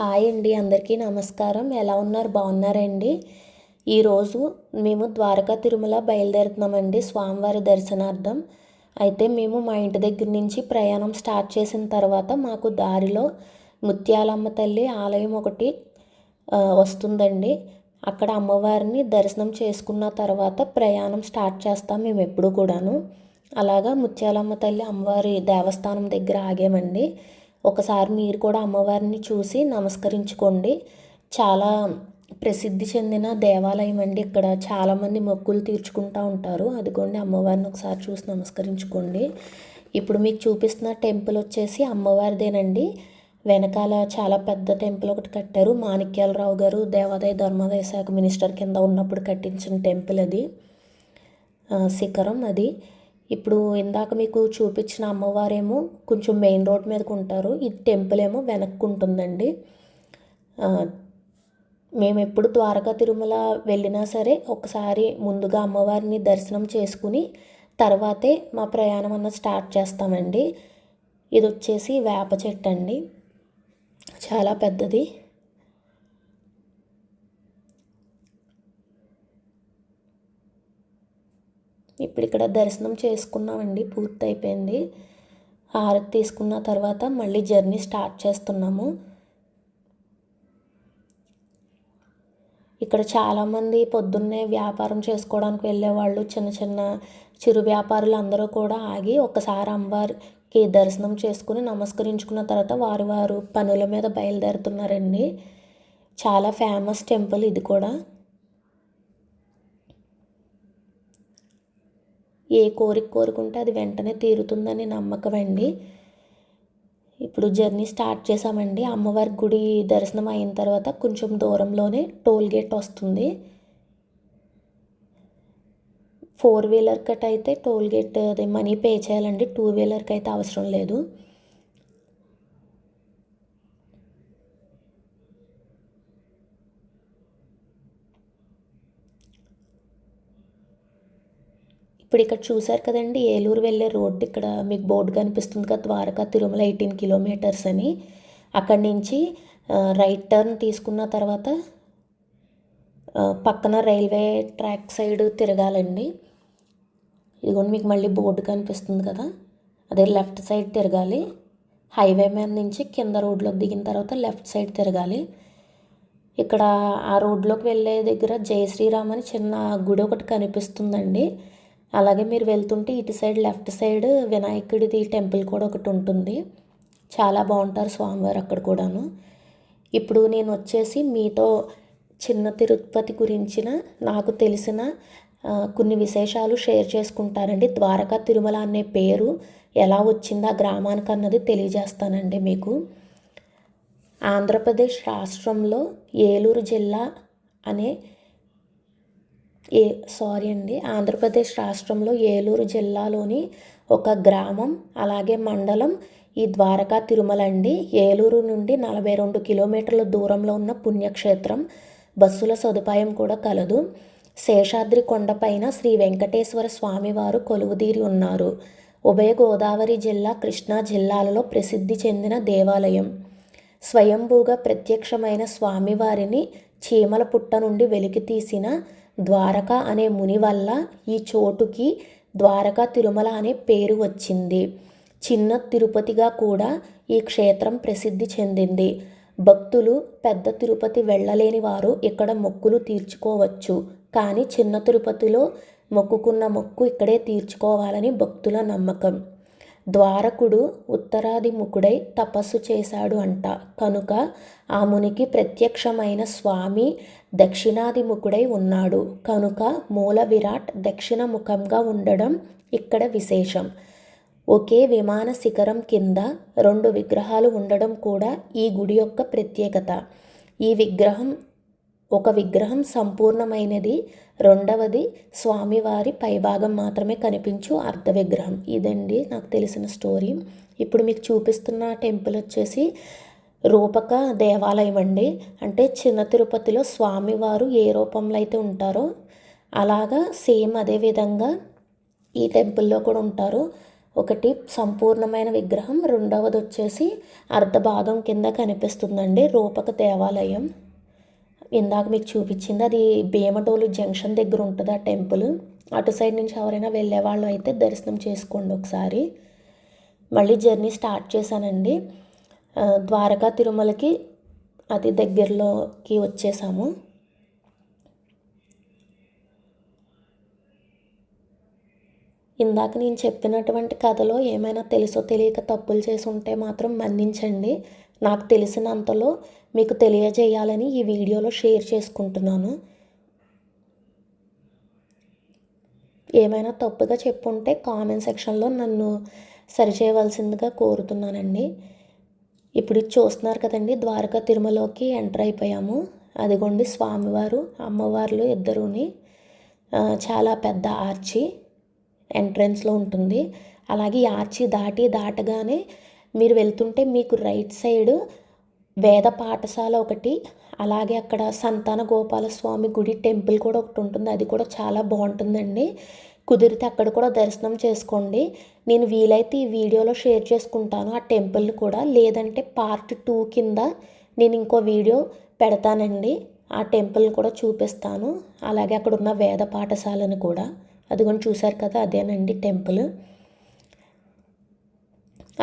Hi అండి, అందరికీ నమస్కారం. ఎలా ఉన్నారు? బాగున్నారండి? ఈరోజు మేము ద్వారకా తిరుమల బయలుదేరుతున్నామండి స్వామివారి దర్శనార్థం. అయితే మేము మా ఇంటి దగ్గర నుంచి ప్రయాణం స్టార్ట్ చేసిన తర్వాత మాకు దారిలో ముత్యాలమ్మ తల్లి ఆలయం ఒకటి వస్తుందండి. అక్కడ అమ్మవారిని దర్శనం చేసుకున్న తర్వాత ప్రయాణం స్టార్ట్ చేస్తాం మేము ఎప్పుడు కూడాను. అలాగా ముత్యాలమ్మ తల్లి అమ్మవారి దేవస్థానం దగ్గర ఆగామండి. ఒకసారి మీరు కూడా అమ్మవారిని చూసి నమస్కరించుకోండి. చాలా ప్రసిద్ధి చెందిన దేవాలయం అండి. ఇక్కడ చాలామంది మొక్కులు తీర్చుకుంటూ ఉంటారు. అదిగోండి అమ్మవారిని ఒకసారి చూసి నమస్కరించుకోండి. ఇప్పుడు మీకు చూపిస్తున్న టెంపుల్ వచ్చేసి అమ్మవారిదేనండి. వెనకాల చాలా పెద్ద టెంపుల్ ఒకటి కట్టారు. మాణిక్యాలరావు గారు దేవాదాయ ధర్మాదాయ శాఖ మినిస్టర్ కింద ఉన్నప్పుడు కట్టించిన టెంపుల్ అది. శిఖరం అది. ఇప్పుడు ఇందాక మీకు చూపించిన అమ్మవారేమో కొంచెం మెయిన్ రోడ్ మీదకు ఉంటారు. ఈ టెంపుల్ ఏమో వెనక్కు ఉంటుందండి. మేము ఎప్పుడు ద్వారకా తిరుమల వెళ్ళినా సరే ఒకసారి ముందుగా అమ్మవారిని దర్శనం చేసుకుని తర్వాతే మా ప్రయాణం అన్న స్టార్ట్ చేస్తామండి. ఇది వచ్చేసి వేప చెట్టు అండి, చాలా పెద్దది. ఇప్పుడు ఇక్కడ దర్శనం చేసుకున్నామండి, పూర్తయిపోయింది. హారతి తీసుకున్న తర్వాత మళ్ళీ జర్నీ స్టార్ట్ చేస్తున్నాము. ఇక్కడ చాలామంది పొద్దున్నే వ్యాపారం చేసుకోవడానికి వెళ్ళేవాళ్ళు, చిన్న చిన్న చిరు వ్యాపారులు అందరూ కూడా ఆగి ఒకసారి అమ్మవారికి దర్శనం చేసుకుని నమస్కరించుకున్న తర్వాత వారు పనుల మీద బయలుదేరుతున్నారండి. చాలా ఫేమస్ టెంపుల్ ఇది కూడా. ఏ కోరిక కోరుకుంటే అది వెంటనే తీరుతుందని నమ్మకం అండి. ఇప్పుడు జర్నీ స్టార్ట్ చేసామండి. అమ్మవారి గుడి దర్శనం అయిన తర్వాత కొంచెం దూరంలోనే టోల్ గేట్ వస్తుంది. 4-వీలర్ కట్ అయితే టోల్ గేట్ అది మనీ పే చేయాలండి. 2-వీలర్కి అయితే అవసరం లేదు. ఇప్పుడు ఇక్కడ చూసారు కదండి, ఏలూరు వెళ్ళే రోడ్డు. ఇక్కడ మీకు బోర్డు కనిపిస్తుంది కదా, ద్వారకా తిరుమల 18 కిలోమీటర్స్ అని. అక్కడి నుంచి రైట్ టర్న్ తీసుకున్న తర్వాత పక్కన రైల్వే ట్రాక్ సైడ్ తిరగాలండి. ఇదిగోండి మీకు మళ్ళీ బోర్డు కనిపిస్తుంది కదా, అదే లెఫ్ట్ సైడ్ తిరగాలి. హైవే మీద నుంచి కింద రోడ్లోకి దిగిన తర్వాత లెఫ్ట్ సైడ్ తిరగాలి. ఇక్కడ ఆ రోడ్లోకి వెళ్ళే దగ్గర జై శ్రీరామ్ అని చిన్న గుడి ఒకటి కనిపిస్తుందండి. అలాగే మీరు వెళ్తుంటే ఇటు సైడ్ లెఫ్ట్ సైడ్ వినాయకుడిది టెంపుల్ కూడా ఒకటి ఉంటుంది. చాలా బాగుంటారు స్వామివారు అక్కడ కూడాను. ఇప్పుడు నేను వచ్చేసి మీతో చిన్న తిరుపతి గురించిన నాకు తెలిసిన కొన్ని విశేషాలు షేర్ చేసుకుంటానండి. ద్వారకా తిరుమల అనే పేరు ఎలా వచ్చింది ఆ గ్రామానికి అన్నది తెలియజేస్తానండి మీకు. ఆంధ్రప్రదేశ్ రాష్ట్రంలో ఏలూరు జిల్లా అనే ఆంధ్రప్రదేశ్ రాష్ట్రంలో ఏలూరు జిల్లాలోని ఒక గ్రామం అలాగే మండలం ఈ ద్వారకా తిరుమల అండి. ఏలూరు నుండి 42 కిలోమీటర్ల దూరంలో ఉన్న పుణ్యక్షేత్రం. బస్సుల సదుపాయం కూడా కలదు. శేషాద్రి కొండపైన శ్రీ వెంకటేశ్వర స్వామివారు కొలువుదీరి ఉన్నారు. ఉభయ గోదావరి జిల్లా, కృష్ణా జిల్లాలలో ప్రసిద్ధి చెందిన దేవాలయం. స్వయంభూగా ప్రత్యక్షమైన స్వామివారిని చీమల పుట్ట నుండి వెలికి తీసిన ద్వారక అనే ముని వల్ల ఈ చోటుకి ద్వారకా తిరుమల అనే పేరు వచ్చింది. చిన్న తిరుపతిగా కూడా ఈ క్షేత్రం ప్రసిద్ధి చెందింది. భక్తులు పెద్ద తిరుపతి వెళ్ళలేని వారు ఇక్కడ మొక్కులు తీర్చుకోవచ్చు. కానీ చిన్న తిరుపతిలో మొక్కుకున్న మొక్కు ఇక్కడే తీర్చుకోవాలని భక్తుల నమ్మకం. ద్వారకుడు ఉత్తరాదిముఖుడై తపస్సు చేశాడు అంట. కనుక ఆ మునికి ప్రత్యక్షమైన స్వామి దక్షిణాదిముఖుడై ఉన్నాడు. కనుక మూల విరాట్ దక్షిణ ముఖంగా ఉండడం ఇక్కడ విశేషం. ఒకే విమాన శిఖరం కింద 2 విగ్రహాలు ఉండడం కూడా ఈ గుడి యొక్క ప్రత్యేకత. ఒక విగ్రహం సంపూర్ణమైనది, రెండవది స్వామివారి పైభాగం మాత్రమే కనిపించు అర్ధ విగ్రహం. ఇదండి నాకు తెలిసిన స్టోరీ. ఇప్పుడు మీకు చూపిస్తున్న టెంపుల్ వచ్చేసి రూపక దేవాలయం అండి. అంటే చిన్న తిరుపతిలో స్వామివారు ఏ రూపంలో అయితే ఉంటారో అలాగా సేమ్ అదే విధంగా ఈ టెంపుల్లో కూడా ఉంటారు. ఒకటి సంపూర్ణమైన విగ్రహం, రెండవది వచ్చేసి అర్ధభాగం కింద కనిపిస్తుందండి రూపక దేవాలయం. ఇందాక మీకు చూపించింది అది భీమడోలు జంక్షన్ దగ్గర ఉంటుంది ఆ టెంపుల్. అటు సైడ్ నుంచి ఎవరైనా వెళ్ళే వాళ్ళు అయితే దర్శనం చేసుకోండి ఒకసారి. మళ్ళీ జర్నీ స్టార్ట్ చేశానండి. ద్వారకా తిరుమలకి అతి దగ్గరలోకి వచ్చేసాము. ఇందాక నేను చెప్పినటువంటి కథలో ఏమైనా తెలుసో తెలియక తప్పులు చేసి ఉంటే మాత్రం మన్నించండి. నాకు తెలిసినంతలో మీకు తెలియజేయాలని ఈ వీడియోలో షేర్ చేసుకుంటున్నాను. ఏమైనా తప్పుగా చెప్పుంటే కామెంట్ సెక్షన్లో నన్ను సరిచేయవలసిందిగా కోరుతున్నానండి. ఇప్పుడు ఇది చూస్తున్నారు కదండి, ద్వారకా తిరుమలలోకి ఎంటర్ అయిపోయాము. అదిగోండి స్వామివారు అమ్మవార్లు ఇద్దరుని. చాలా పెద్ద ఆర్చి ఎంట్రన్స్లో ఉంటుంది. అలాగే ఈ ఆర్చి దాటగానే మీరు వెళ్తుంటే మీకు రైట్ సైడ్ వేద పాఠశాల ఒకటి, అలాగే అక్కడ సంతాన గోపాలస్వామి గుడి టెంపుల్ కూడా ఒకటి ఉంటుంది. అది కూడా చాలా బాగుంటుందండి. కుదిరితే అక్కడ కూడా దర్శనం చేసుకోండి. నేను వీలైతే ఈ వీడియోలో షేర్ చేసుకుంటాను ఆ టెంపుల్ని కూడా, లేదంటే పార్ట్ 2 కింద నేను ఇంకో వీడియో పెడతానండి. ఆ టెంపుల్ని కూడా చూపిస్తాను. అలాగే అక్కడ ఉన్న వేద పాఠశాలను కూడా. అదిగోని చూశారు కదా, అదేనండి టెంపుల్.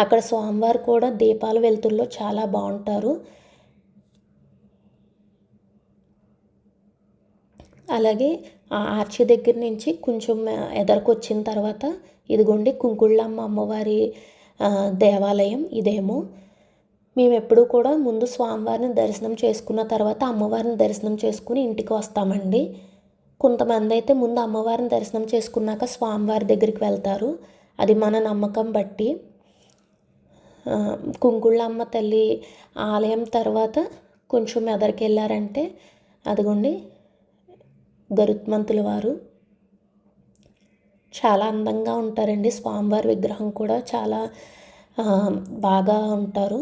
అక్కడ స్వామివారు కూడా దీపాల వెలుతుల్లో చాలా బాగుంటారు. అలాగే ఆ ఆర్చి దగ్గర నుంచి కొంచెం ఎదరకు వచ్చిన తర్వాత ఇదిగోండి కుంకుళ్ళమ్మ అమ్మవారి దేవాలయం ఇదేమో. మేము ఎప్పుడూ కూడా ముందు స్వామివారిని దర్శనం చేసుకున్న తర్వాత అమ్మవారిని దర్శనం చేసుకుని ఇంటికి వస్తామండి. కొంతమంది అయితే ముందు అమ్మవారిని దర్శనం చేసుకున్నాక స్వామివారి దగ్గరికి వెళ్తారు. అది మన నమ్మకం బట్టి. కుంకుళ్ళమ్మ తల్లి ఆలయం తర్వాత కొంచెం ఎదరికి వెళ్ళారంటే అదిగోండి గరుత్మంతుల వారు. చాలా అందంగా ఉంటారండి. స్వామివారి విగ్రహం కూడా చాలా బాగా ఉంటారు.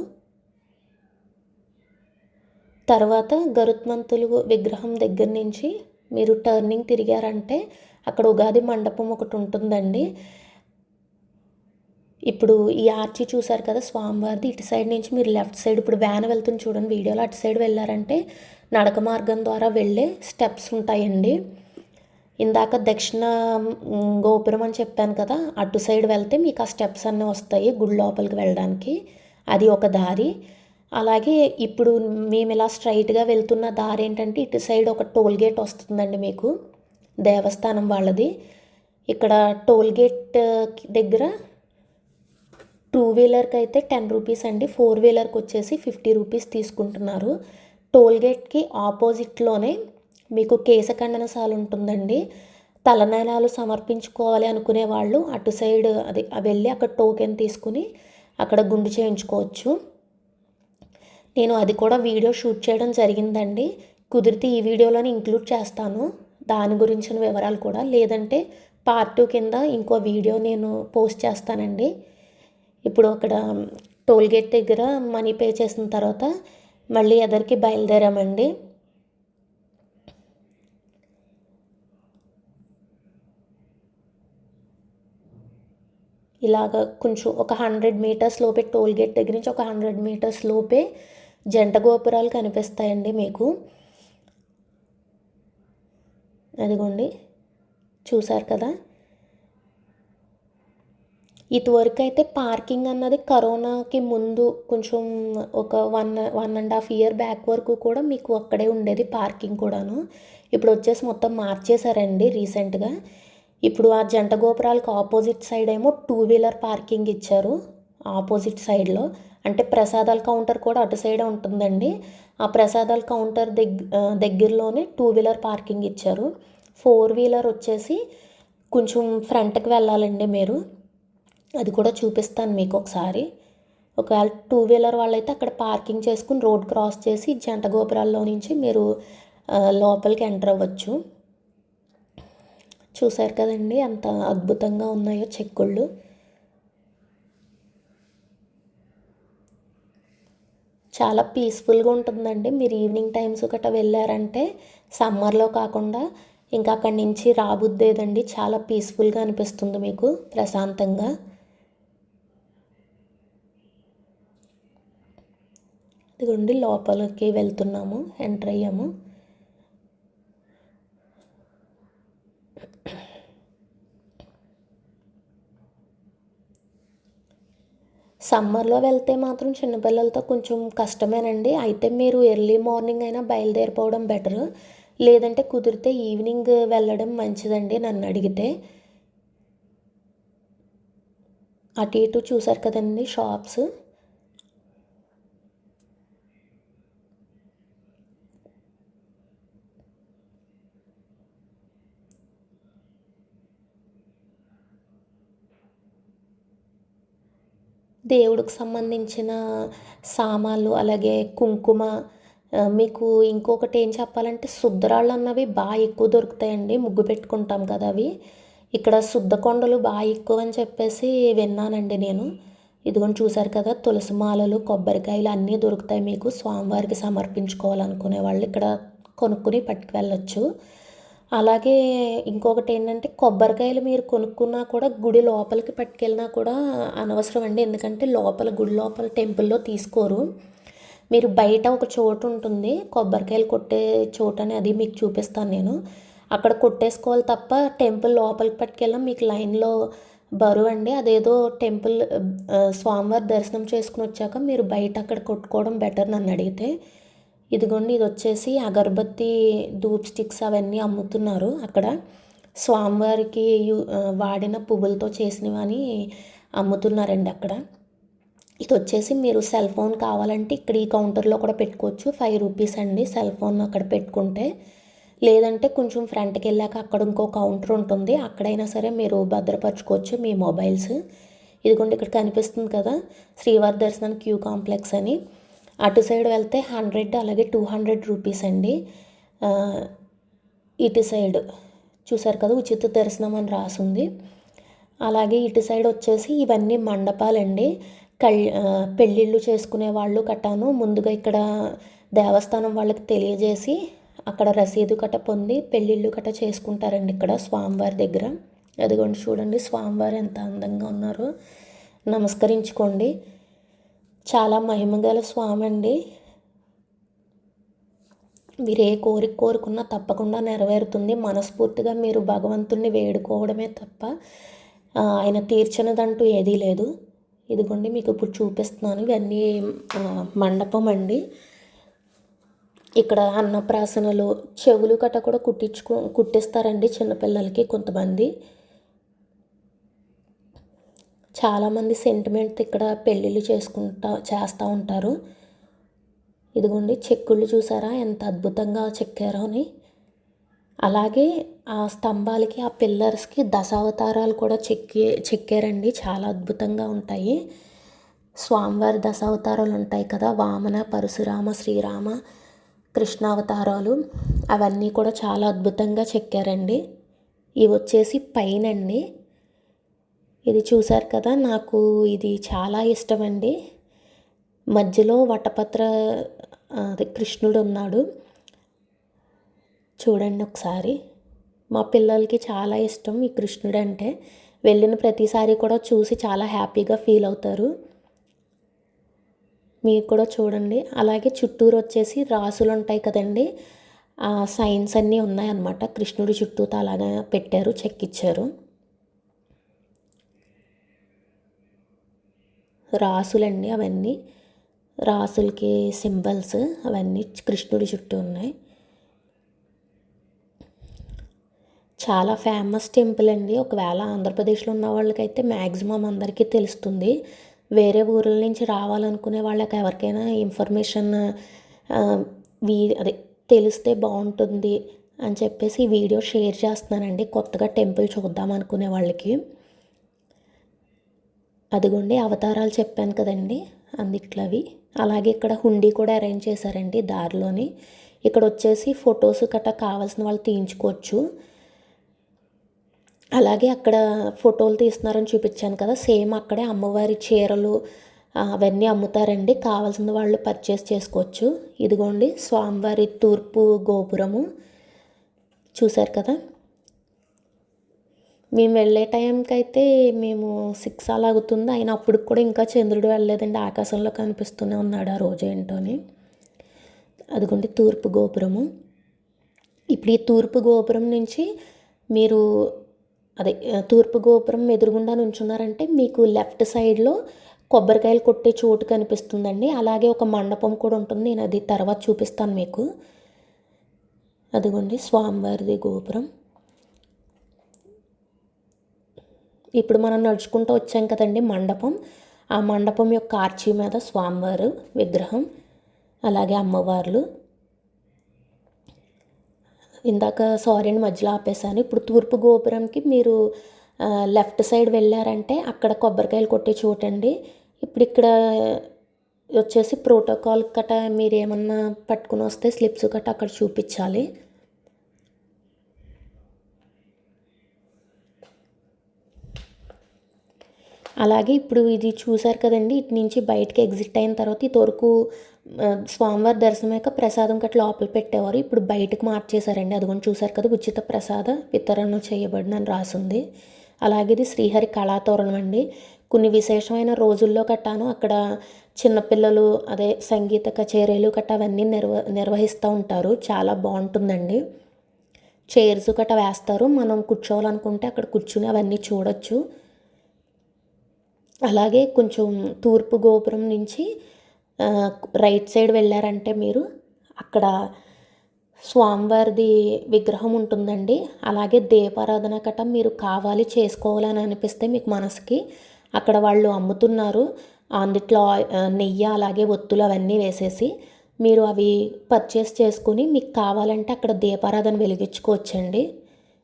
తర్వాత గరుత్మంతులు విగ్రహం దగ్గర నుంచి మీరు టర్నింగ్ తిరిగారంటే అక్కడ ఉగాది మండపం ఒకటి ఉంటుందండి. ఇప్పుడు ఈ ఆర్చి చూసారు కదా స్వామివారిది, ఇటు సైడ్ నుంచి మీరు లెఫ్ట్ సైడ్ ఇప్పుడు వ్యాన్ వెళ్తుంది చూడండి వీడియోలో, అటు సైడ్ వెళ్ళారంటే నడక మార్గం ద్వారా వెళ్ళే స్టెప్స్ ఉంటాయండి. ఇందాక దక్షిణ గోపురం అని చెప్పాను కదా, అటు సైడ్ వెళ్తే మీకు ఆ స్టెప్స్ అన్నీ వస్తాయి గుడి లోపలికి వెళ్ళడానికి. అది ఒక దారి. అలాగే ఇప్పుడు మేము ఇలా స్ట్రైట్గా వెళ్తున్న దారి ఏంటంటే ఇటు సైడ్ ఒక టోల్ గేట్ వస్తుందండి మీకు, దేవస్థానం వాళ్ళది. ఇక్కడ టోల్ గేట్ దగ్గర 2 వీలర్కి అయితే 10 రూపీస్ అండి, 4 వీలర్కి వచ్చేసి 50 రూపీస్ తీసుకుంటున్నారు. టోల్ గేట్కి ఆపోజిట్లోనే మీకు కేశఖండనశాల ఉంటుందండి. తలనీలాలు సమర్పించుకోవాలి అనుకునే వాళ్ళు అటు సైడ్ అది వెళ్ళి అక్కడ టోకెన్ తీసుకుని అక్కడ గుండు చేయించుకోవచ్చు. నేను అది కూడా వీడియో షూట్ చేయడం జరిగిందండి. కుదిరితే ఈ వీడియోలోనే ఇంక్లూడ్ చేస్తాను దాని గురించిన వివరాలు కూడా, లేదంటే పార్ట్ 2 కింద ఇంకో వీడియో నేను పోస్ట్ చేస్తానండి. ఇప్పుడు అక్కడ టోల్ గేట్ దగ్గర మనీ పే చేసిన తర్వాత మళ్ళీ ఎదరికి బయలుదేరామండి. ఇలాగ కొంచెం ఒక 100 మీటర్స్ లోపే టోల్ గేట్ దగ్గర నుంచి ఒక 100 మీటర్స్ లోపే జంట గోపురాలు కనిపిస్తాయండి మీకు. అదిగోండి చూసారు కదా. ఇటువరకు అయితే పార్కింగ్ అన్నది కరోనాకి ముందు కొంచెం ఒక 1.5 ఇయర్ బ్యాక్ వరకు కూడా మీకు అక్కడే ఉండేది పార్కింగ్ కూడాను. ఇప్పుడు వచ్చేసి మొత్తం మార్చేశారండి రీసెంట్గా. ఇప్పుడు ఆ జంట గోపురాలకు ఆపోజిట్ సైడ్ ఏమో 2 వీలర్ పార్కింగ్ ఇచ్చారు ఆపోజిట్ సైడ్లో. అంటే ప్రసాదాల కౌంటర్ కూడా అటు సైడే ఉంటుందండి. ఆ ప్రసాదాల కౌంటర్ దగ్గరలోనే 2 వీలర్ పార్కింగ్ ఇచ్చారు. 4 వీలర్ వచ్చేసి కొంచెం ఫ్రంట్కి వెళ్ళాలండి మీరు. అది కూడా చూపిస్తాను మీకు ఒకసారి. ఒకవేళ 2 వీలర్ వాళ్ళైతే అక్కడ పార్కింగ్ చేసుకుని రోడ్ క్రాస్ చేసి జంట గోపురాల్లో నుంచి మీరు లోపలికి ఎంటర్ అవ్వచ్చు. చూసారు కదండి ఎంత అద్భుతంగా ఉన్నాయో చెక్కుళ్ళు. చాలా పీస్ఫుల్గా ఉంటుందండి. మీరు ఈవినింగ్ టైమ్స్ గట్రా వెళ్ళారంటే సమ్మర్లో కాకుండా ఇంకా అక్కడి నుంచి రాబుద్దేదండి. చాలా పీస్ఫుల్గా అనిపిస్తుంది మీకు, ప్రశాంతంగా. ఇదిగోండి లోపలికి వెళ్తున్నాము, ఎంటర్ అయ్యాము. సమ్మర్లో వెళ్తే మాత్రం చిన్నపిల్లలతో కొంచెం కష్టమేనండి. అయితే మీరు ఎర్లీ మార్నింగ్ అయినా బయలుదేరిపోవడం బెటరు. లేదంటే కుదిరితే ఈవినింగ్ వెళ్ళడం మంచిదండి నన్ను అడిగితే. అటు ఇటు చూసారు కదండి షాప్స్. దేవుడికి సంబంధించిన సామాన్లు, అలాగే కుంకుమ, మీకు ఇంకొకటి ఏం చెప్పాలంటే శుద్ధరాళ్ళు అన్నవి బాగా ఎక్కువ దొరుకుతాయండి. ముగ్గు పెట్టుకుంటాం కదా అవి. ఇక్కడ శుద్ధ కొండలు బాగా ఎక్కువ అని చెప్పేసి విన్నానండి నేను. ఇదిగోని చూసారు కదా, తులసి మాలలు, కొబ్బరికాయలు అన్నీ దొరుకుతాయి మీకు. స్వామివారికి సమర్పించుకోవాలనుకునే వాళ్ళు ఇక్కడ కొనుక్కుని పట్టుకు వెళ్ళొచ్చు. అలాగే ఇంకొకటి ఏంటంటే కొబ్బరికాయలు మీరు కొనుక్కున్నా కూడా గుడి లోపలికి పట్టుకెళ్ళినా కూడా అనవసరం అండి. ఎందుకంటే లోపల గుడి లోపల టెంపుల్లో తీసుకోరు. మీరు బయట ఒక చోటు ఉంటుంది కొబ్బరికాయలు కొట్టే చోటు అని, అది మీకు చూపిస్తాను నేను. అక్కడ కొట్టేసుకోవాలి తప్ప టెంపుల్ లోపలికి పట్టుకెళ్ళాం మీకు లైన్లో బరువు అండి. అదేదో టెంపుల్ స్వామివారి దర్శనం చేసుకుని వచ్చాక మీరు బయట అక్కడ కొట్టుకోవడం బెటర్ నన్ను అడిగితే. ఇదిగోండి ఇది వచ్చేసి అగరబత్తి, ధూప్ స్టిక్స్ అవన్నీ అమ్ముతున్నారు అక్కడ. స్వామివారికి వాడిన పువ్వులతో చేసినవని అమ్ముతున్నారండి అక్కడ. ఇది వచ్చేసి మీరు సెల్ ఫోన్ కావాలంటే ఇక్కడ ఈ కౌంటర్లో కూడా పెట్టుకోవచ్చు. 5 రూపీస్ అండి సెల్ ఫోన్ అక్కడ పెట్టుకుంటే. లేదంటే కొంచెం ఫ్రంట్కి వెళ్ళాక అక్కడ ఇంకో కౌంటర్ ఉంటుంది, అక్కడైనా సరే మీరు భద్రపరచుకోవచ్చు మీ మొబైల్స్. ఇదిగోండి ఇక్కడ కనిపిస్తుంది కదా శ్రీవారి దర్శనం క్యూ కాంప్లెక్స్ అని. అటు సైడ్ వెళ్తే 100 అలాగే 200 రూపీస్ అండి. ఇటు సైడ్ చూసారు కదా ఉచిత దర్శనం అని రాసుంది. అలాగే ఇటు సైడ్ వచ్చేసి ఇవన్నీ మండపాలండి. పెళ్ళిళ్ళు చేసుకునే వాళ్ళు కట్టాను ముందుగా ఇక్కడ దేవస్థానం వాళ్ళకి తెలియజేసి అక్కడ రసీదు కట్ట పొంది పెళ్ళిళ్ళు కట్ట చేసుకుంటారండి ఇక్కడ స్వామివారి దగ్గర. అదిగోండి చూడండి స్వామివారు ఎంత అందంగా ఉన్నారో. నమస్కరించుకోండి. చాలా మహిమగల స్వామి అండి. మీరు ఏ కోరిక కోరుకున్నా తప్పకుండా నెరవేరుతుంది. మనస్ఫూర్తిగా మీరు భగవంతుణ్ణి వేడుకోవడమే తప్ప ఆయన తీర్చినదంటూ ఏదీ లేదు. ఇదిగోండి మీకు ఇప్పుడు చూపిస్తున్నాను. ఇవన్నీ మండపం అండి. ఇక్కడ అన్నప్రాసనలు, చెవులు కట్ట కూడా కుట్టిస్తారండి చిన్నపిల్లలకి కొంతమంది. చాలామంది సెంటిమెంట్ ఇక్కడ పెళ్ళిళ్ళు చేస్తూ ఉంటారు. ఇదిగోండి చెక్కుళ్ళు చూసారా ఎంత అద్భుతంగా చెక్కారో అని. అలాగే ఆ స్తంభాలకి, ఆ పిల్లర్స్కి దశావతారాలు కూడా చెక్కారండి. చాలా అద్భుతంగా ఉంటాయి. స్వామివారి దశావతారాలు ఉంటాయి కదా, వామన, పరశురామ, శ్రీరామ, కృష్ణావతారాలు, అవన్నీ కూడా చాలా అద్భుతంగా చెక్కారండి. ఇవి వచ్చేసి పైనండి. ఇది చూసారు కదా, నాకు ఇది చాలా ఇష్టమండి. మధ్యలో వటపత్ర కృష్ణుడు ఉన్నాడు చూడండి ఒకసారి. మా పిల్లలకి చాలా ఇష్టం ఈ కృష్ణుడు అంటే. వెళ్ళిన ప్రతిసారి కూడా చూసి చాలా హ్యాపీగా ఫీల్ అవుతారు. మీరు కూడా చూడండి. అలాగే చుట్టూరు వచ్చేసి రాసులు ఉంటాయి కదండి, ఆ సైన్స్ అన్నీ ఉన్నాయన్నమాట. కృష్ణుడి చుట్టూతో అలాగా పెట్టారు, చెక్కిచ్చారు. రాసులండి అవన్నీ, రాసులకి సింబల్స్ అవన్నీ కృష్ణుడి చుట్టూ ఉన్నాయి. చాలా ఫేమస్ టెంపుల్ అండి. ఒకవేళ ఆంధ్రప్రదేశ్లో ఉన్న వాళ్ళకైతే మ్యాక్సిమం అందరికీ తెలుస్తుంది. వేరే ఊర్ల నుంచి రావాలనుకునే వాళ్ళకి ఎవరికైనా ఇన్ఫర్మేషన్ అదే తెలిస్తే బాగుంటుంది అని చెప్పేసి ఈ వీడియో షేర్ చేస్తున్నానండి కొత్తగా టెంపుల్ చూద్దాం అనుకునే వాళ్ళకి. అదిగోండి అవతారాలు చెప్పాను కదండి అందుట్లవి. అలాగే ఇక్కడ హుండీ కూడా అరేంజ్ చేశారండి దారిలోని. ఇక్కడ వచ్చేసి ఫొటోస్ గట్రా కావాల్సిన వాళ్ళు తీయించుకోవచ్చు. అలాగే అక్కడ ఫోటోలు తీస్తున్నారని చూపించాను కదా, సేమ్ అక్కడే అమ్మవారి చీరలు అవన్నీ అమ్ముతారండి. కావాల్సిన వాళ్ళు పర్చేస్ చేసుకోవచ్చు. ఇదిగోండి స్వామివారి తూర్పు గోపురము చూశారు కదా. మేము వెళ్ళే టైంకి అయితే మేము 6 అలా అవుతుంది. అయినా అప్పటికి కూడా ఇంకా చంద్రుడు వెళ్ళలేదండి. ఆకాశంలో కనిపిస్తూనే ఉన్నాడు ఆ రోజు ఏంటోని. అదిగోండి తూర్పు గోపురము. ఇప్పుడు ఈ తూర్పు గోపురం నుంచి మీరు తూర్పు గోపురం ఎదురుగుండా నుంచున్నారంటే మీకు లెఫ్ట్ సైడ్లో కొబ్బరికాయలు కొట్టే చోటు కనిపిస్తుందండి. అలాగే ఒక మండపం కూడా ఉంటుంది. నేను అది తర్వాత చూపిస్తాను మీకు. అదిగోండి స్వామివారిది గోపురం. ఇప్పుడు మనం నడుచుకుంటూ వచ్చాం కదండి మండపం. ఆ మండపం యొక్క ఆర్చి మీద స్వామివారు విగ్రహం, అలాగే అమ్మవార్లు. ఇందాక సారీ అండి మధ్యలో ఆపేసాను. ఇప్పుడు తూర్పు గోపురంకి మీరు లెఫ్ట్ సైడ్ వెళ్ళారంటే అక్కడ కొబ్బరికాయలు కొట్టే చోటండి. ఇప్పుడు ఇక్కడ వచ్చేసి ప్రోటోకాల్ కట్ట మీరు ఏమన్నా పట్టుకుని వస్తే స్లిప్స్ కట్ట అక్కడ చూపించాలి. అలాగే ఇప్పుడు ఇది చూసారు కదండి, ఇటు నుంచి బయటకి ఎగ్జిట్ అయిన తర్వాత ఇదివరకు స్వామివారి దర్శనమయ్యాక ప్రసాదం కట్ట లోపల పెట్టేవారు. ఇప్పుడు బయటకు మార్చేశారండి. అదిగోని చూసారు కదా, ఉచిత ప్రసాద వితరణ చేయబడినని రాసింది. అలాగే ఇది శ్రీహరి కళాతోరణం అండి. కొన్ని విశేషమైన రోజుల్లో కట్టాను అక్కడ చిన్నపిల్లలు సంగీత కచేరీలు కట్ట అవన్నీ నిర్వహిస్తూ ఉంటారు. చాలా బాగుంటుందండి. చైర్స్ కట్ట వేస్తారు. మనం కూర్చోవాలనుకుంటే అక్కడ కూర్చుని అవన్నీ చూడొచ్చు. అలాగే కొంచెం తూర్పు గోపురం నుంచి రైట్ సైడ్ వెళ్ళారంటే మీరు అక్కడ స్వామివారిది విగ్రహం ఉంటుందండి. అలాగే దీపారాధన కట్ట మీరు కావాలి చేసుకోవాలని అనిపిస్తే మీకు మనసుకి అక్కడ వాళ్ళు అమ్ముతున్నారు. అందుట్లో నెయ్యి అలాగే ఒత్తులు అవన్నీ వేసేసి మీరు అవి పర్చేస్ చేసుకుని మీకు కావాలంటే అక్కడ దీపారాధన వెలిగించుకోవచ్చండి.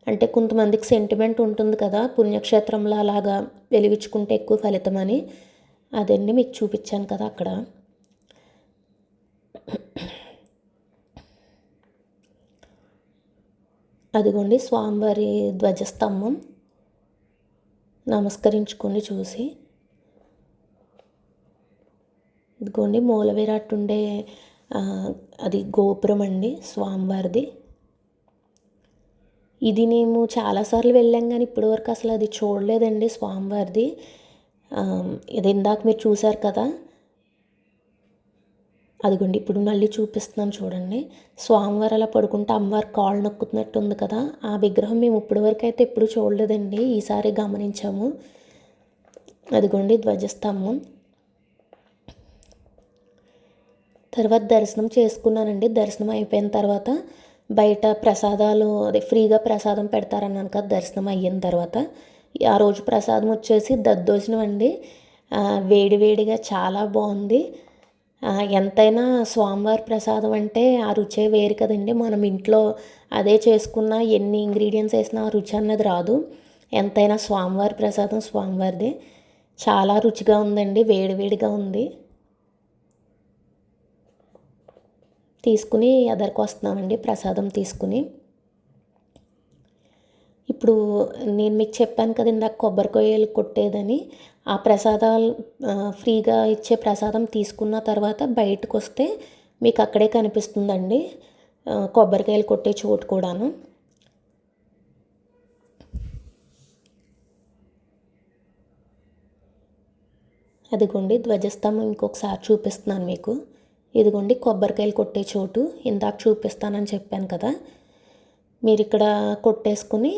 అంటే కొంతమందికి సెంటిమెంట్ ఉంటుంది కదా, పుణ్యక్షేత్రంలో అలాగా వెలిగించుకుంటే ఎక్కువ ఫలితమని. అదండి మీకు చూపించాను కదా అక్కడ. అదిగోండి స్వామివారి ధ్వజస్తంభం. నమస్కరించుకొని చూసి ఇదిగోండి మూల విరాట్ ఉండే అది గోపురం అండి స్వామివారిది. ఇది మేము చాలాసార్లు వెళ్ళాం కానీ ఇప్పటివరకు అసలు అది చూడలేదండి స్వామివారిది. ఇది ఇందాక మీరు చూసారు కదా, అదిగోండి ఇప్పుడు మళ్ళీ చూపిస్తున్నాను చూడండి. స్వామివారు అలా పడుకుంటే అమ్మవారు కాళ్ళు నొక్కుతున్నట్టు ఉంది కదా, ఆ విగ్రహం మేము ఇప్పటివరకు అయితే ఎప్పుడు చూడలేదండి, ఈసారి గమనించాము. అదిగోండి ధ్వజస్తంభం. తర్వాత దర్శనం చేసుకున్నానండి. దర్శనం అయిపోయిన తర్వాత బయట ప్రసాదాలు ఫ్రీగా ప్రసాదం పెడతారన్నాను కదా దర్శనం అయిన తర్వాత. ఆ రోజు ప్రసాదం వచ్చేసి దద్దోజనం అండి. వేడివేడిగా చాలా బాగుంది. ఎంతైనా స్వామివారి ప్రసాదం అంటే ఆ రుచే వేరు కదండి. మనం ఇంట్లో అదే చేసుకున్న ఎన్ని ఇంగ్రీడియంట్స్ వేసినా ఆ రుచి అన్నది రాదు. ఎంతైనా స్వామివారి ప్రసాదం స్వామివారిదే. చాలా రుచిగా ఉందండి, వేడివేడిగా ఉంది. తీసుకుని ఎదరికి వస్తున్నామండి ప్రసాదం తీసుకుని. ఇప్పుడు నేను మీకు చెప్పాను కదా ఇందాక కొబ్బరికాయలు కొట్టేదని. ఆ ప్రసాదాలు ఫ్రీగా ఇచ్చే ప్రసాదం తీసుకున్న తర్వాత బయటకు వస్తే మీకు అక్కడే కనిపిస్తుందండి కొబ్బరికాయలు కొట్టే చోటు కూడాను. అదిగోండి ధ్వజస్తంభం ఇంకొకసారి చూపిస్తున్నాను మీకు. ఇదిగోండి కొబ్బరికాయలు కొట్టే చోటు ఇందాక చూపిస్తానని చెప్పాను కదా. మీరు ఇక్కడ కొట్టేసుకుని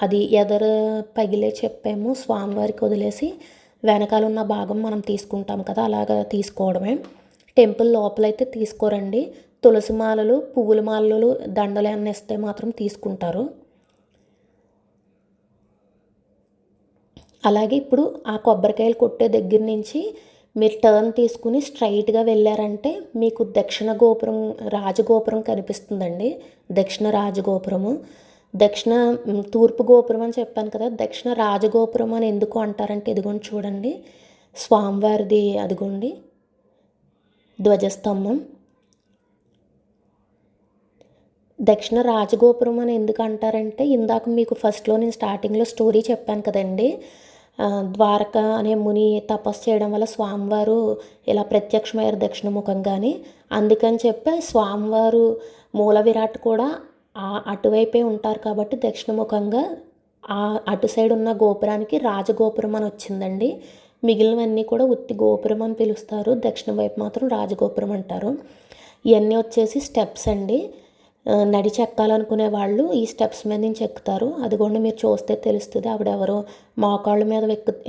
అది ఎదర పగిలే చెప్పాము స్వామివారికి వదిలేసి వెనకాల ఉన్న భాగం మనం తీసుకుంటాం కదా, అలాగా తీసుకోవడమే. టెంపుల్ లోపలైతే తీసుకోరండి. తులసి మాలలు, పువ్వుల మాలలు, దండలు ఏమన్నా ఇస్తే మాత్రం తీసుకుంటారు. అలాగే ఇప్పుడు ఆ కొబ్బరికాయలు కొట్టే దగ్గర నుంచి మీరు టర్న్ తీసుకుని స్ట్రైట్గా వెళ్ళారంటే మీకు దక్షిణ గోపురం రాజగోపురం కనిపిస్తుందండి. దక్షిణ రాజగోపురము. తూర్పు గోపురం అని చెప్పాను కదా, దక్షిణ రాజగోపురం అని ఎందుకు అంటారంటే ఇదిగోండి చూడండి స్వామివారిది అదిగోండి ధ్వజస్తంభం. దక్షిణ రాజగోపురం అని ఎందుకు అంటారంటే ఇందాక మీకు ఫస్ట్లో నేను స్టార్టింగ్లో స్టోరీ చెప్పాను కదండి. ద్వారక అనే ముని తపస్సు చేయడం వల్ల స్వామివారు ఇలా ప్రత్యక్షమయ్యారు దక్షిణముఖంగాని. అందుకని చెప్పి స్వామివారు మూల విరాట్ కూడా అటువైపే ఉంటారు కాబట్టి దక్షిణముఖంగా అటు సైడ్ ఉన్న గోపురానికి రాజగోపురం అని వచ్చిందండి. మిగిలినవన్నీ కూడా ఉత్తి గోపురం అని పిలుస్తారు. దక్షిణ వైపు మాత్రం రాజగోపురం అంటారు. ఇవన్నీ వచ్చేసి స్టెప్స్ అండి. నడిచి ఎక్కాలనుకునే వాళ్ళు ఈ స్టెప్స్ మీద నుంచి ఎక్కుతారు. అదిగోండి మీరు చూస్తే తెలుస్తుంది. ఆవిడెవరో మోకాళ్ళ మీద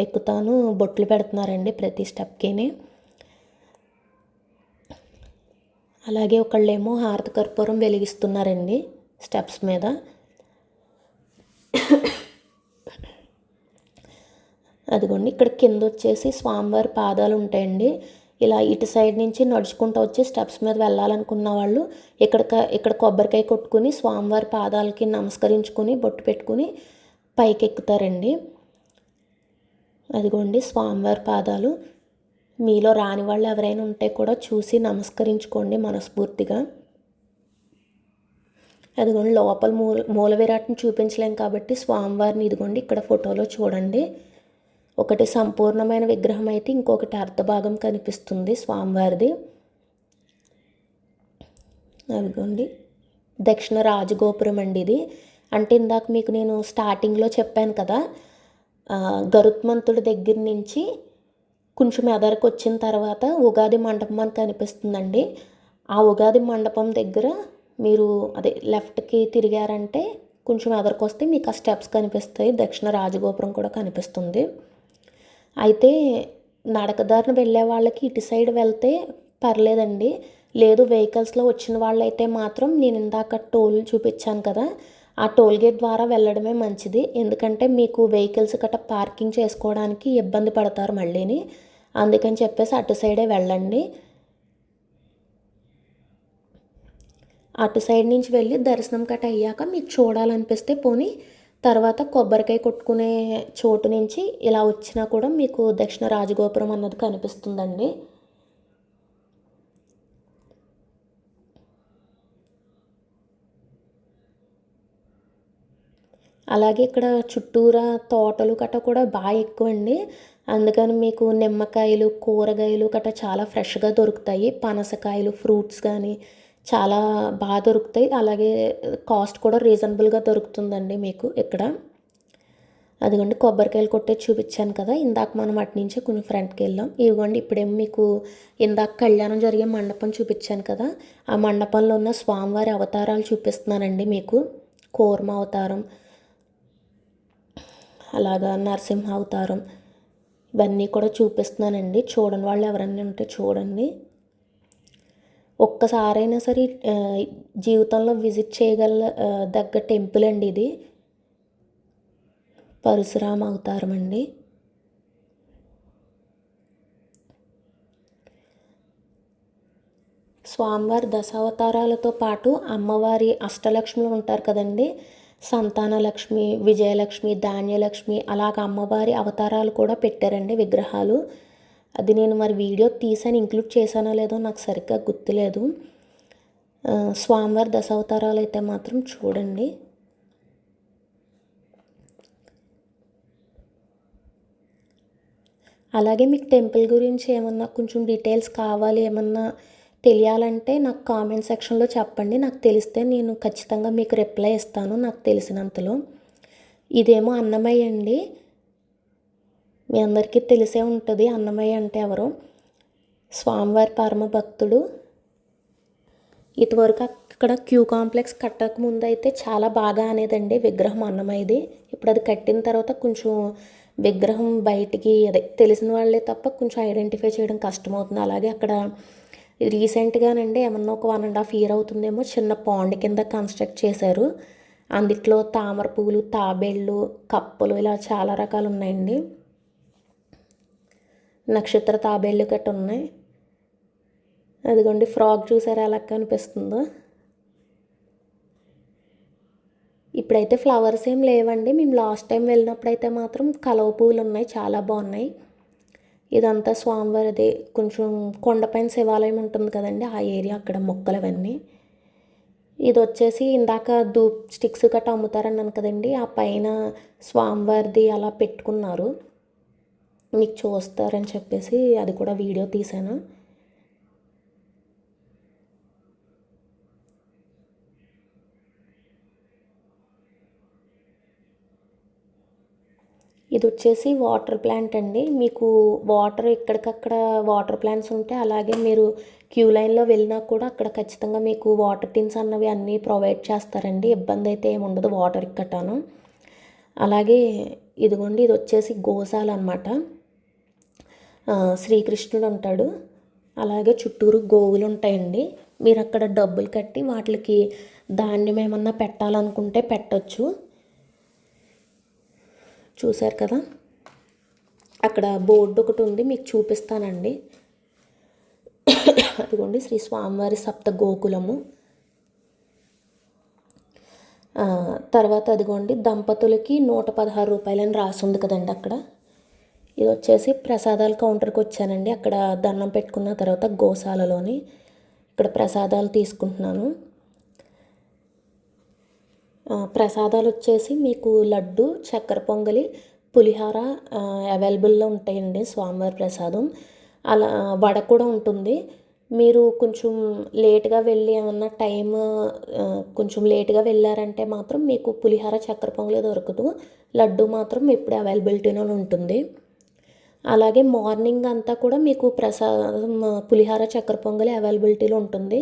ఎక్కుతాను బొట్లు పెడుతున్నారండి ప్రతి స్టెప్కిని. అలాగే ఒకళ్ళేమో హారతి కర్పూరం వెలిగిస్తున్నారండి స్టెప్స్ మీద. అదిగోండి ఇక్కడ కింద వచ్చేసి స్వామివారి పాదాలు ఉంటాయండి. ఇలా ఇటు సైడ్ నుంచి నడుచుకుంటూ వచ్చి స్టెప్స్ మీద వెళ్ళాలనుకున్న వాళ్ళు ఇక్కడ కొబ్బరికాయ కొట్టుకుని స్వామివారి పాదాలకి నమస్కరించుకుని బొట్టు పెట్టుకుని పైకి ఎక్కుతారండి. అదిగోండి స్వామివారి పాదాలు. మీలో రాని వాళ్ళు ఎవరైనా ఉంటే కూడా చూసి నమస్కరించుకోండి మనస్ఫూర్తిగా. అదిగోండి లోపల మూల విరాట్ని చూపించలేం కాబట్టి స్వామివారిని ఇదిగోండి ఇక్కడ ఫోటోలో చూడండి. ఒకటి సంపూర్ణమైన విగ్రహం అయితే ఇంకొకటి అర్ధభాగం కనిపిస్తుంది స్వామివారిది. అదిగోండి దక్షిణ రాజగోపురం అండి ఇది. అంటే ఇందాక మీకు నేను స్టార్టింగ్లో చెప్పాను కదా, గరుత్మంతుడి దగ్గర నుంచి కొంచెం ఎదరకు వచ్చిన తర్వాత ఉగాది మండపం అని కనిపిస్తుందండి. ఆ ఉగాది మండపం దగ్గర మీరు లెఫ్ట్కి తిరిగారంటే కొంచెం ఎదరకు వస్తే మీకు ఆ స్టెప్స్ కనిపిస్తాయి. దక్షిణ రాజగోపురం కూడా కనిపిస్తుంది. అయితే నడకదారిన వెళ్ళే వాళ్ళకి ఇటు సైడ్ వెళ్తే పర్లేదండి. లేదు వెహికల్స్లో వచ్చిన వాళ్ళైతే మాత్రం నేను ఇందాక టోల్ చూపించాను కదా, ఆ టోల్ గేట్ ద్వారా వెళ్ళడమే మంచిది. ఎందుకంటే మీకు వెహికల్స్ గట్రా పార్కింగ్ చేసుకోవడానికి ఇబ్బంది పడతారు మళ్ళీని. అందుకని చెప్పేసి అటు సైడే వెళ్ళండి. అటు సైడ్ నుంచి వెళ్ళి దర్శనం కట్ట అయ్యాక మీకు చూడాలనిపిస్తే పోనీ తర్వాత కొబ్బరికాయ కొట్టుకునే చోటు నుంచి ఇలా వచ్చినా కూడా మీకు దక్షిణ రాజగోపురం అన్నది కనిపిస్తుందండి. అలాగే ఇక్కడ చుట్టూరా తోటలు గట్ట కూడా బాగా ఎక్కువండి. అందుకని మీకు నిమ్మకాయలు కూరగాయలు గట్ట చాలా ఫ్రెష్గా దొరుకుతాయి. పనసకాయలు ఫ్రూట్స్ కానీ చాలా బాగా దొరుకుతాయి. అలాగే కాస్ట్ కూడా రీజనబుల్గా దొరుకుతుందండి మీకు ఇక్కడ. అదిగోండి కొబ్బరికాయలు కొట్టే చూపించాను కదా, ఇందాక మనం అటు నుంచి కొంచెం ఫ్రంట్కి వెళ్ళాం. ఇదిగోండి ఇప్పుడేమో మీకు ఇందాక కళ్యాణం జరిగే మండపం చూపించాను కదా, ఆ మండపంలో ఉన్న స్వామివారి అవతారాలు చూపిస్తున్నానండి మీకు. కూర్మ అవతారం, అలాగా నరసింహ అవతారం, ఇవన్నీ కూడా చూపిస్తున్నానండి. చూడని వాళ్ళు ఎవరైనా ఉంటే చూడండి. ఒక్కసారైనా సరే జీవితంలో విజిట్ చేయగల దగ్గర టెంపుల్ అండి ఇది. పరశురామ అవతారం అండి. స్వామివారి దశావతారాలతో పాటు అమ్మవారి అష్టలక్ష్ములు ఉంటారు కదండి, సంతానలక్ష్మి, విజయలక్ష్మి, ధాన్యలక్ష్మి, అలాగ అమ్మవారి అవతారాలు కూడా పెట్టారండి విగ్రహాలు. అది నేను మరి వీడియో తీసాను, ఇంక్లూడ్ చేశానో లేదో నాకు సరిగ్గా గుర్తులేదు. స్వామివారి దశావతారాలు అయితే మాత్రం చూడండి. అలాగే మీకు టెంపుల్ గురించి ఏమన్నా కొంచెం డీటెయిల్స్ కావాలి, ఏమన్నా తెలియాలంటే నాకు కామెంట్ సెక్షన్లో చెప్పండి. నాకు తెలిస్తే నేను ఖచ్చితంగా మీకు రిప్లై ఇస్తాను నాకు తెలిసినంతలో. ఇదేమో అన్నమయ్య అండి. మీ అందరికీ తెలిసే ఉంటుంది అన్నమయ్య అంటే ఎవరో. స్వామివారి పరమ భక్తుడు. ఇటువరకు అక్కడ క్యూ కాంప్లెక్స్ కట్టక ముందు అయితే చాలా బాగా అనేదండి విగ్రహం అన్నమయ్యది. ఇప్పుడు అది కట్టిన తర్వాత కొంచెం విగ్రహం బయటికి తెలిసిన వాళ్ళే తప్ప కొంచెం ఐడెంటిఫై చేయడం కష్టమవుతుంది. అలాగే అక్కడ రీసెంట్గానండి ఏమన్నా ఒక 1.5 year అవుతుందేమో చిన్న పాండ్ కింద కన్స్ట్రక్ట్ చేశారు. అందుట్లో తామర పువ్వులు, తాబేళ్ళు, కప్పలు ఇలా చాలా రకాలు ఉన్నాయండి. నక్షత్ర తాబేళ్ళు గట్ట ఉన్నాయి. అదిగోండి ఫ్రాగ్ చూసారా ఎలా కనిపిస్తుందో. ఇప్పుడైతే ఫ్లవర్స్ ఏం లేవండి. మేము లాస్ట్ టైం వెళ్ళినప్పుడైతే మాత్రం కలవ పువ్వులు ఉన్నాయి, చాలా బాగున్నాయి. ఇదంతా స్వామివారిది. కొంచెం కొండపైన శివాలయం ఉంటుంది కదండి, ఆ ఏరియా అక్కడ మొక్కలు అవన్నీ. ఇది వచ్చేసి ఇందాక ధూప్ స్టిక్స్ గట్రా అమ్ముతారన్నాను కదండి, ఆ పైన స్వామివారిది అలా పెట్టుకున్నారు. మీకు చూస్తారని చెప్పేసి అది కూడా వీడియో తీశాను. ఇది వచ్చేసి వాటర్ ప్లాంట్ అండి. మీకు వాటర్ ఎక్కడికక్కడ వాటర్ ప్లాంట్స్ ఉంటే అలాగే మీరు క్యూ లైన్లో వెళ్ళినా కూడా అక్కడ ఖచ్చితంగా మీకు వాటర్ టిన్స్ అన్నవి అన్నీ ప్రొవైడ్ చేస్తారండి. ఇబ్బంది అయితే ఏమి ఉండదు వాటర్ ఇక్కటాను. అలాగే ఇదిగోండి ఇది వచ్చేసి గోశాల అనమాట. శ్రీకృష్ణుడు ఉంటాడు. అలాగే చుట్టూరు గోవులు ఉంటాయండి. మీరు అక్కడ డబ్బులు కట్టి వాటికి ధాన్యం ఏమన్నా పెట్టాలనుకుంటే పెట్టచ్చు. చూశారు కదా, అక్కడ బోర్డు ఒకటి ఉంది, మీకు చూపిస్తానండి. అదిగోండి శ్రీ స్వామివారి సప్త గోకులము. తర్వాత అదిగోండి దంపతులకి 116 రూపాయలని రాసింది కదండి అక్కడ. ఇది వచ్చేసి ప్రసాదాల కౌంటర్కి వచ్చానండి. అక్కడ దండం పెట్టుకున్న తర్వాత గోశాలలోని ఇక్కడ ప్రసాదాలు తీసుకుంటున్నాను. ప్రసాదాలు వచ్చేసి మీకు లడ్డు, చక్కెర పొంగలి, పులిహార అవైలబుల్లో ఉంటాయండి స్వామివారి ప్రసాదం. అలా వడ కూడా ఉంటుంది. మీరు కొంచెం లేట్గా వెళ్ళి ఏమన్నా కొంచెం లేట్గా వెళ్ళారంటే మాత్రం మీకు పులిహార, చక్కెర పొంగలి దొరకదు. లడ్డు మాత్రం ఎప్పుడు అవైలబిలిటీలో ఉంటుంది. అలాగే మార్నింగ్ అంతా కూడా మీకు ప్రసాదం పులిహార, చక్కెర పొంగలి అవైలబిలిటీలో ఉంటుంది.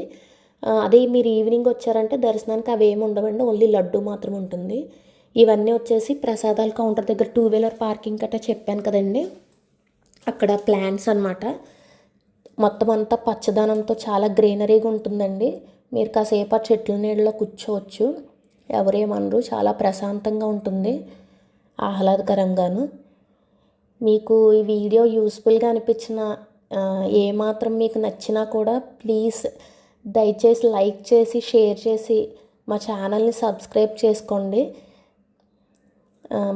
అదే మీరు ఈవినింగ్ వచ్చారంటే దర్శనానికి అవి ఏమి ఉండవండి, ఓన్లీ లడ్డు మాత్రం ఉంటుంది. ఇవన్నీ వచ్చేసి ప్రసాదాల కౌంటర్ దగ్గర 2 వీలర్ పార్కింగ్ గట్రా చెప్పాను కదండి, అక్కడ ప్లాంట్స్ అనమాట. మొత్తం అంతా పచ్చదనంతో చాలా గ్రీనరీగా ఉంటుందండి. మీరు కాసేపు ఆ చెట్ల నీడలో కూర్చోవచ్చు, ఎవరేమనరు. చాలా ప్రశాంతంగా ఉంటుంది, ఆహ్లాదకరంగాను. మీకు ఈ వీడియో యూస్ఫుల్గా అనిపించిన, ఏమాత్రం మీకు నచ్చినా కూడా ప్లీజ్ దయచేసి లైక్ చేసి షేర్ చేసి మా ఛానల్ని సబ్స్క్రైబ్ చేసుకోండి.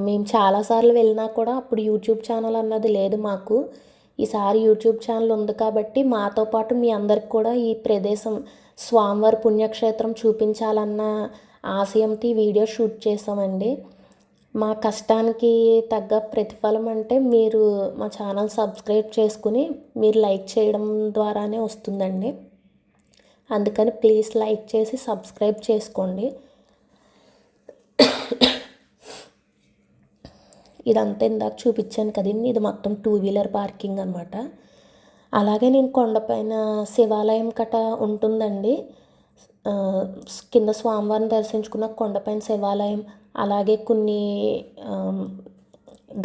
మేము చాలాసార్లు వెళ్ళినా కూడా అప్పుడు యూట్యూబ్ ఛానల్ అన్నది లేదు మాకు. ఈసారి యూట్యూబ్ ఛానల్ ఉంది కాబట్టి మాతో పాటు మీ అందరికి కూడా ఈ ప్రదేశం స్వామివారి పుణ్యక్షేత్రం చూపించాలన్న ఆశయంతో ఈ వీడియో షూట్ చేసామండి. మా కష్టానికి తగ్గ ప్రతిఫలం అంటే మీరు మా ఛానల్ సబ్స్క్రైబ్ చేసుకుని మీరు లైక్ చేయడం ద్వారానే వస్తుందండి. అందుకని ప్లీజ్ లైక్ చేసి సబ్స్క్రైబ్ చేసుకోండి. ఇదంతా ఇందాక చూపించాను కదండి, ఇది మొత్తం 2 వీలర్ పార్కింగ్ అనమాట. అలాగే నేను కొండపైన శివాలయం కట ఉంటుందండి. కింద స్వామివారిని దర్శించుకున్న కొండపైన శివాలయం, అలాగే కొన్ని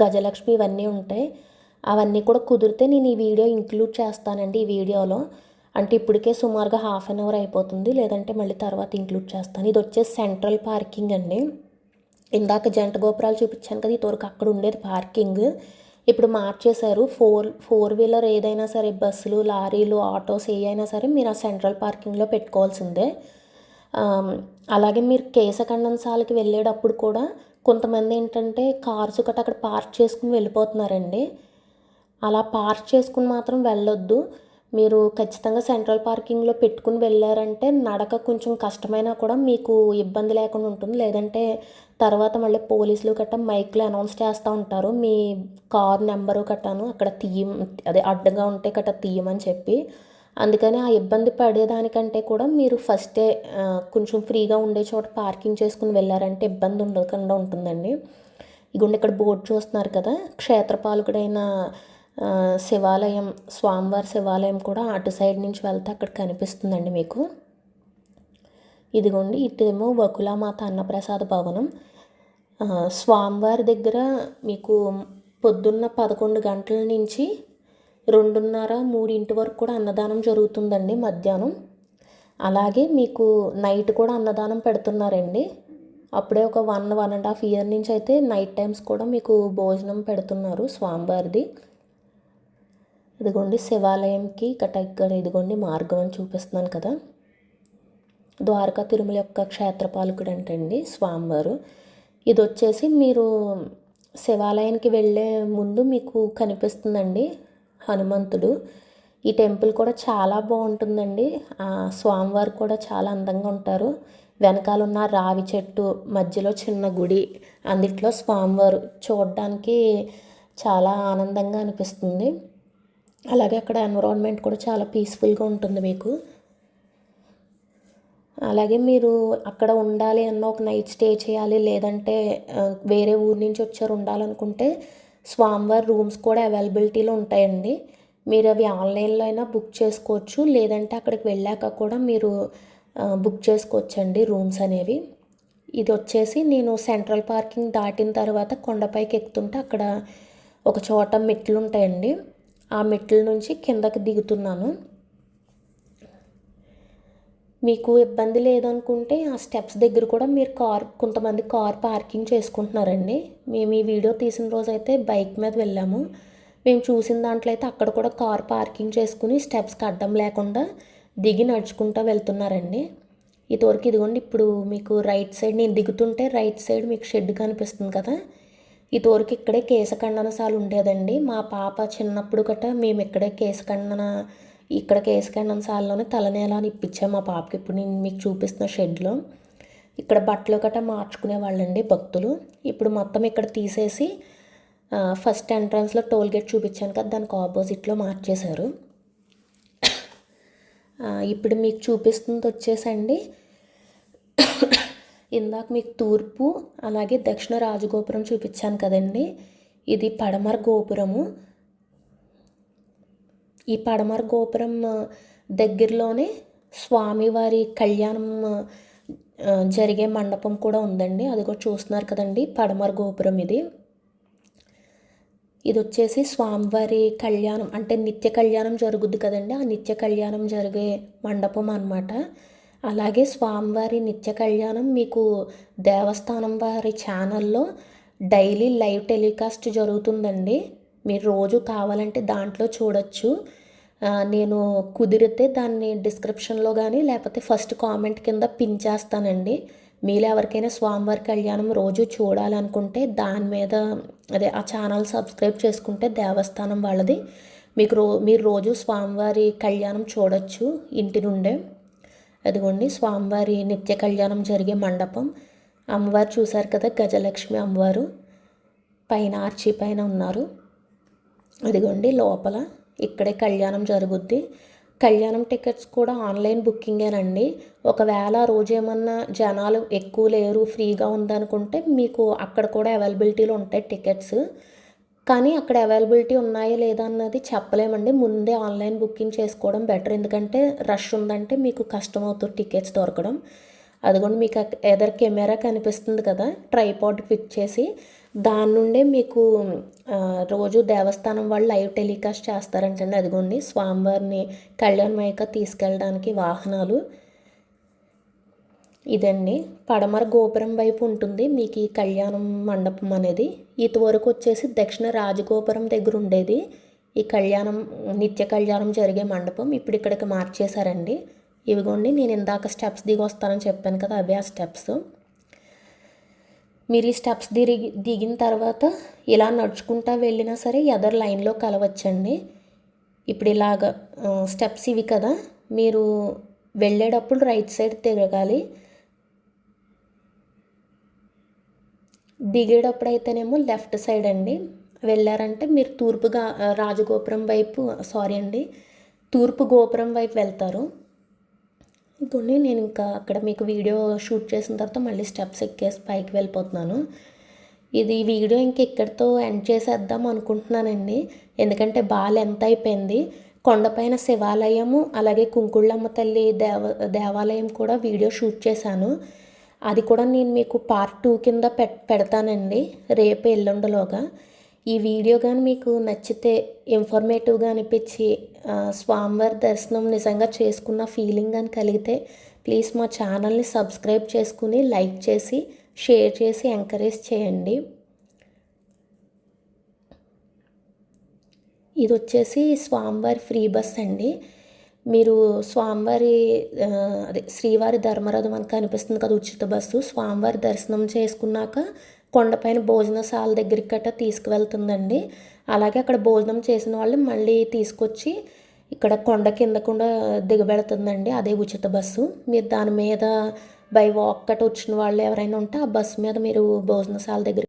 గజలక్ష్మి ఇవన్నీ ఉంటాయి. అవన్నీ కూడా కుదిరితే నేను ఈ వీడియో ఇంక్లూడ్ చేస్తానండి ఈ వీడియోలో. అంటే ఇప్పటికే సుమారుగా 1/2 అవర్ అయిపోతుంది, లేదంటే మళ్ళీ తర్వాత ఇంక్లూడ్ చేస్తాను. ఇది వచ్చేసి సెంట్రల్ పార్కింగ్ అండి. ఇందాక జంట గోపురాలు చూపించాను కదా, ఇదివరకు అక్కడ ఉండేది పార్కింగ్. ఇప్పుడు మార్చేశారు. ఫోర్ వీలర్ ఏదైనా సరే, బస్సులు, లారీలు, ఆటోస్ ఏ అయినా సరే మీరు ఆ సెంట్రల్ పార్కింగ్లో పెట్టుకోవాల్సిందే. అలాగే మీరు కేశఖండనశాలకి వెళ్ళేటప్పుడు కూడా కొంతమంది ఏంటంటే కార్స్ గట్రా అక్కడ పార్క్ చేసుకుని వెళ్ళిపోతున్నారండి. అలా పార్క్ చేసుకుని మాత్రం వెళ్ళొద్దు. మీరు ఖచ్చితంగా సెంట్రల్ పార్కింగ్లో పెట్టుకుని వెళ్ళారంటే నడక కొంచెం కష్టమైనా కూడా మీకు ఇబ్బంది లేకుండా ఉంటుంది. లేదంటే తర్వాత మళ్ళీ పోలీసులు గట్రా మైక్లో అనౌన్స్ చేస్తూ ఉంటారు, మీ కార్ నెంబరు గట్రాను అక్కడ అదే అడ్డగా ఉంటే గట్రా తీయమని చెప్పి. అందుకని ఆ ఇబ్బంది పడేదానికంటే కూడా మీరు ఫస్టే కొంచెం ఫ్రీగా ఉండే చోట పార్కింగ్ చేసుకుని వెళ్ళారంటే ఇబ్బంది ఉండకుండా ఉంటుందండి. ఇదిగోండి ఇక్కడ బోర్డు చూస్తున్నారు కదా, క్షేత్రపాలకుడైన శివాలయం, స్వామివారి శివాలయం కూడా అటు సైడ్ నుంచి వెళ్తే అక్కడ కనిపిస్తుందండి మీకు. ఇదిగోండి ఇటేమో వకులామాత అన్నప్రసాద భవనం. స్వామివారి దగ్గర మీకు పొద్దున్న 11 గంటల నుంచి 2:30, 3 వరకు కూడా అన్నదానం జరుగుతుందండి మధ్యాహ్నం. అలాగే మీకు నైట్ కూడా అన్నదానం పెడుతున్నారండి. అప్పుడే ఒక 1.5 ఇయర్ నుంచి అయితే నైట్ టైమ్స్ కూడా మీకు భోజనం పెడుతున్నారు స్వామివారిది. ఇదిగోండి శివాలయంకి ఇక్కడ ఇదిగోండి మార్గం అని చూపిస్తున్నాను కదా, ద్వారకా తిరుమల యొక్క క్షేత్రపాలకుడు అంటండి స్వామివారు. ఇది వచ్చేసి మీరు శివాలయానికి వెళ్ళే ముందు మీకు కనిపిస్తుందండి హనుమంతుడు. ఈ టెంపుల్ కూడా చాలా బాగుంటుందండి. స్వామివారు కూడా చాలా అందంగా ఉంటారు. వెనకాల ఉన్న రావి చెట్టు, మధ్యలో చిన్న గుడి, అందుట్లో స్వామివారు చూడడానికి చాలా ఆనందంగా అనిపిస్తుంది. అలాగే అక్కడ ఎన్విరాన్మెంట్ కూడా చాలా పీస్ఫుల్గా ఉంటుంది మీకు. అలాగే మీరు అక్కడ ఉండాలి అన్న ఒక నైట్ స్టే చేయాలి, లేదంటే వేరే ఊరు నుంచి వచ్చారు ఉండాలనుకుంటే స్వామివారి రూమ్స్ కూడా అవైలబిలిటీలో ఉంటాయండి. మీరు అవి ఆన్లైన్లో అయినా బుక్ చేసుకోవచ్చు, లేదంటే అక్కడికి వెళ్ళాక కూడా మీరు బుక్ చేసుకోవచ్చండి రూమ్స్ అనేవి. ఇది వచ్చేసి నేను సెంట్రల్ పార్కింగ్ దాటిన తర్వాత కొండపైకి ఎక్కుతుంటే అక్కడ ఒక చోట మెట్లు ఉంటాయండి, ఆ మెట్ల నుంచి కిందకి దిగుతున్నాను. మీకు ఇబ్బంది లేదనుకుంటే ఆ స్టెప్స్ దగ్గర కూడా మీరు కొంతమంది కార్ పార్కింగ్ చేసుకుంటున్నారండి. మేము ఈ వీడియో తీసిన రోజు అయితే బైక్ మీద వెళ్ళాము. మేము చూసిన దాంట్లో అయితే అక్కడ కూడా కార్ పార్కింగ్ చేసుకుని స్టెప్స్కి అడ్డం లేకుండా దిగి నడుచుకుంటూ వెళ్తున్నారండి. ఇదివరకు ఇదిగోండి, ఇప్పుడు మీకు రైట్ సైడ్ నేను దిగుతుంటే రైట్ సైడ్ మీకు షెడ్ కనిపిస్తుంది కదా, ఇదివరకు ఇక్కడే కేశఖండనశాల ఉండేదండి. మా పాప చిన్నప్పుడు గట్రా మేము ఇక్కడే ఇక్కడ కేశఖండనశాలలోనే తలనేలా అని ఇప్పించాము మా పాపకి. ఇప్పుడు నేను మీకు చూపిస్తున్న షెడ్లో ఇక్కడ బట్టలు గట్రా మార్చుకునే వాళ్ళండి భక్తులు. ఇప్పుడు మొత్తం ఇక్కడ తీసేసి ఫస్ట్ ఎంట్రన్స్లో టోల్ గేట్ చూపించాను కదా, దానికి ఆపోజిట్లో మార్చేశారు. ఇప్పుడు మీకు చూపిస్తుంది వచ్చేసండి, ఇందాక మీకు తూర్పు అలాగే దక్షిణ రాజగోపురం చూపించాను కదండి, ఇది పడమర గోపురము. ఈ పడమర గోపురం దగ్గరలోనే స్వామివారి కళ్యాణం జరిగే మండపం కూడా ఉందండి. అది కూడా చూస్తున్నారు కదండి, పడమర గోపురం ఇది. ఇది వచ్చేసి స్వామివారి కళ్యాణం అంటే నిత్య కళ్యాణం జరుగుద్ది కదండి, ఆ నిత్య కళ్యాణం జరిగే మండపం అన్నమాట. అలాగే స్వామివారి నిత్య కళ్యాణం మీకు దేవస్థానం వారి ఛానల్లో డైలీ లైవ్ టెలికాస్ట్ జరుగుతుందండి. మీరు రోజు కావాలంటే దాంట్లో చూడొచ్చు. నేను కుదిరితే దాన్ని డిస్క్రిప్షన్లో కానీ లేకపోతే ఫస్ట్ కామెంట్ కింద పిన్ చేస్తానండి. మీలో ఎవరికైనా స్వామివారి కళ్యాణం రోజు చూడాలనుకుంటే దాని మీద ఆ ఛానల్ సబ్స్క్రైబ్ చేసుకుంటే దేవస్థానం వాళ్ళది మీరు రోజు స్వామివారి కళ్యాణం చూడొచ్చు ఇంటి నుండే. అదిగోండి స్వామివారి నిత్య కళ్యాణం జరిగే మండపం. అమ్మవారు చూశారు కదా, గజలక్ష్మి అమ్మవారు పైన ఆర్చి పైన ఉన్నారు. అదిగోండి లోపల ఇక్కడే కళ్యాణం జరుగుద్ది. కళ్యాణం టికెట్స్ కూడా ఆన్లైన్ బుకింగేనండి. ఒకవేళ రోజు ఏమన్నా జనాలు ఎక్కువ లేరు, ఫ్రీగా ఉందనుకుంటే మీకు అక్కడ కూడా అవైలబిలిటీలో ఉంటాయి టికెట్స్. కానీ అక్కడ అవైలబిలిటీ ఉన్నాయా లేదా అన్నది చెప్పలేమండి. ముందే ఆన్లైన్ బుకింగ్ చేసుకోవడం బెటర్, ఎందుకంటే రష్ ఉందంటే మీకు కష్టం అవుతుంది టికెట్స్ దొరకడం. అదిగోండి మీకు ఎదర్ కెమెరా కనిపిస్తుంది కదా, ట్రైపాడ్ ఫిక్స్ చేసి దాని నుండే మీకు రోజు దేవస్థానం వాళ్ళు లైవ్ టెలికాస్ట్ చేస్తారంటండి. అదిగోండి స్వామివారిని కళ్యాణమయ్యాక తీసుకెళ్ళడానికి వాహనాలు. ఇదండి పడమర గోపురం వైపు ఉంటుంది మీకు ఈ కళ్యాణం మండపం అనేది. ఇటువరకు వచ్చేసి దక్షిణ రాజగోపురం దగ్గర ఉండేది ఈ కళ్యాణం నిత్య కళ్యాణం జరిగే మండపం. ఇప్పుడు ఇక్కడికి మార్చేశారండి. ఇవిగోండి నేను ఇందాక స్టెప్స్ దిగి వస్తానని చెప్పాను కదా, అవే ఆ స్టెప్స్. మీరు ఈ స్టెప్స్ దిగిన తర్వాత ఇలా నడుచుకుంటా వెళ్ళినా సరే ఎదర్ లైన్లో కలవచ్చండి. ఇప్పుడు ఇలాగ స్టెప్స్ ఇవి కదా, మీరు వెళ్ళేటప్పుడు రైట్ సైడ్ తిరగాలి, దిగేటప్పుడు అయితేనేమో లెఫ్ట్ సైడ్ అండి. వెళ్ళారంటే మీరు తూర్పు గోపురం వైపు వెళ్తారు. ఇప్పుడు నేను ఇంకా అక్కడ మీకు వీడియో షూట్ చేసిన తర్వాత మళ్ళీ స్టెప్స్ ఎక్కేసి పైకి వెళ్ళిపోతున్నాను. ఇది వీడియో ఇక్కడితో ఎండ్ చేసేద్దాం అనుకుంటున్నానండి, ఎందుకంటే బాగా లెంత్ అయిపోయింది. కొండపైన శివాలయము అలాగే కుంకుళ్ళమ్మ తల్లి దేవాలయం కూడా వీడియో షూట్ చేశాను. అది కూడా నేను మీకు పార్ట్ 2 కింద పెడతానండి రేపు ఎల్లుండలోగా. ఈ వీడియో కానీ మీకు నచ్చితే ఇన్ఫర్మేటివ్గా అనిపించి స్వామివారి దర్శనం నిజంగా చేసుకున్న ఫీలింగ్ అని కలిగితే ప్లీజ్ మా ఛానల్ని సబ్స్క్రైబ్ చేసుకుని లైక్ చేసి షేర్ చేసి ఎంకరేజ్ చేయండి. ఇది వచ్చేసి స్వామివారి ఫ్రీ బస్ అండి. మీరు శ్రీవారి ధర్మరథం అని కనిపిస్తుంది కదా ఉచిత బస్సు, స్వామివారి దర్శనం చేసుకున్నాక కొండపైన భోజనశాల దగ్గరికి గట్రా తీసుకువెళ్తుందండి. అలాగే అక్కడ భోజనం చేసిన వాళ్ళు మళ్ళీ తీసుకొచ్చి ఇక్కడ కొండ కింద కూడా దిగబెడుతుందండి, అదే ఉచిత బస్సు. మీరు దాని మీద బై వాక్ వచ్చిన వాళ్ళు ఎవరైనా ఉంటే ఆ బస్సు మీద మీరు భోజనశాల దగ్గర